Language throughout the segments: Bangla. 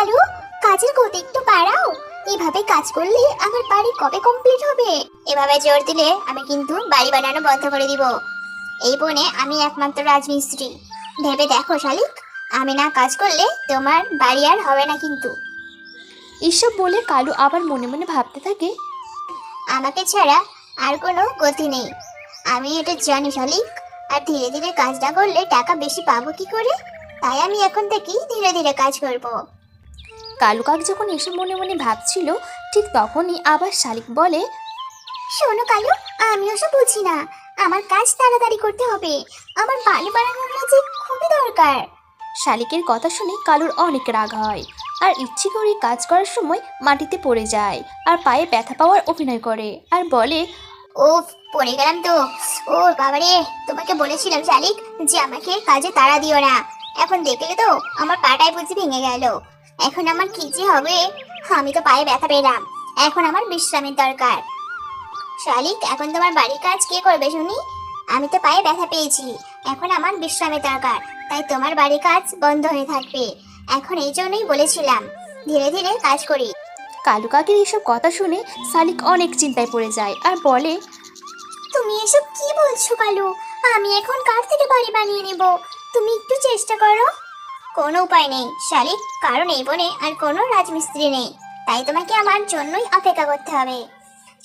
কালু, কাজের গতি একটু বাড়াও। এভাবে কাজ করলে আমার বাড়ি কবে কমপ্লিট হবে? এভাবে জোর দিলে আমি কিন্তু বাড়ি বানানো বন্ধ করে দিব। এই বনে আমি একমাত্র রাজমিস্ত্রি। ভেবে দেখো শালিক, আমি না কাজ করলে তোমার বাড়ি আর হবে না কিন্তু। এসব বলে কালু আবার মনে মনে ভাবতে থাকে। আমাকে ছাড়া আর কোনো গতি নেই, আমি এটা জানি শালিক। আর ধীরে ধীরে কাজ না করলে টাকা বেশি পাবো কি করে? তাই আমি এখন থেকেই ধীরে ধীরে কাজ করব। কালু কাক যখন এসব মনে মনে ভাবছিল, ঠিক তখনই আবার শালিক বলে, শোনো কালু, আমি ওসব বুঝি না। আমার কাজ তাড়াতাড়ি করতে হবে। আমার বাড়ি বানানোর কাজে খুবই দরকার। শালিকের কথা শুনে কালুর অনেক রাগ হয়, আর ইচ্ছে করে কাজ করার সময় মাটিতে পড়ে যায় আর পায়ে ব্যথা পাওয়ার অভিনয় করে আর বলে, ওফ, পড়ে গেলাম তো। ও বাবারে, তোমাকে বলেছিলাম শালিক যে আমাকে কাজে তাড়া দিও না। এখন দেখলে তো আমার পাটাই বুঝি ভেঙে গেল। এখন আমার কি যে হবে? আমি তো পায়ে ব্যথা পেলাম। এখন আমার বিশ্রামের দরকার। শালিক, এখন তোমার বাড়ির কাজ কে করবে শুনি? আমি তো পায়ে ব্যথা পেয়েছি। এখন আমার বিশ্রামের দরকার। তাই তোমার বাড়ির কাজ বন্ধ হয়ে থাকবে। এখন এই জন্যই বলেছিলাম ধীরে ধীরে কাজ করি। কালু কাকের এসব কথা শুনে শালিক অনেক চিন্তায় পড়ে যায় আর বলে, তুমি এসব কি বলছো কালু? আমি এখন কার থেকে বাড়ি বানিয়ে নেব? তুমি একটু চেষ্টা করো। কোনো উপায় নেই শালিক, কারণ এই বনে আর কোনো রাজমিস্ত্রি নেই। তাই তোমাকে আমার জন্যই অপেক্ষা করতে হবে।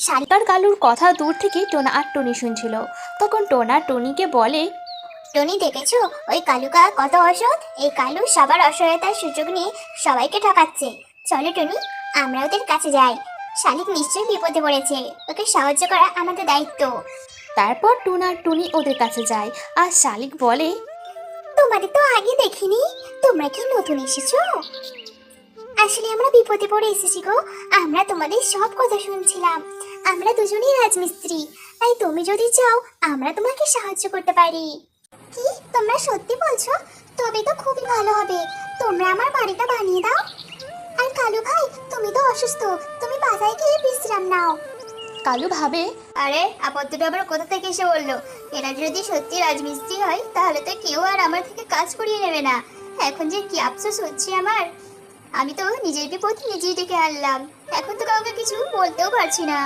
শালিক, আর কালুর কথা দূর থেকে টোনা আর টনি শুনছিল। তখন টোনা টনিকে বলে, টনি দেখেছো ওই কালুকা কত অসৎ? এই কালু সবার অসহায়তার সুযোগ নিয়ে সবাইকে ঠকাচ্ছে। চলো টনি, আমরা ওদের কাছে যাই। শালিক নিশ্চয়ই বিপদে পড়েছে, ওকে সাহায্য করা আমাদের দায়িত্ব। তারপর টোনা আর টনি ওদের কাছে যায় আর শালিক বলে, তোমাদের তো আগে দেখিনি, তোমরা কি নতুন এসেছো? আসলে আমরা বিপদে পড়ে এসেছি গো। আমরা তোমাদের সব কথা শুনছিলাম। আমরা দুজনেই রাজমিস্ত্রি, তাই তুমি যদি চাও আমরা তোমাকে সাহায্য করতে পারি। কি তোমরা সত্যি বলছো? তবে তো খুবই ভালো হবে। তোমরা আমার বাড়িটা বানিয়ে দাও। আর কালু ভাই, তুমি তো অসুস্থ, তুমি বাজারে গিয়ে বিশ্রাম নাও। কালু ভাবে, আরে আপত্তিটা আবার কোথা থেকে এসে বললো? এরা যদি সত্যি রাজমিস্ত্রি হয় তাহলে তো কেউ আর আমার থেকে কাজ করিয়ে নেবে না। এখন যে কি আফসোস হচ্ছে আমার। আমি তো নিজের বিপদ নিজেই ডেকে আনলাম, এখন তো কাউকে কিছু বলতেও পারছি না।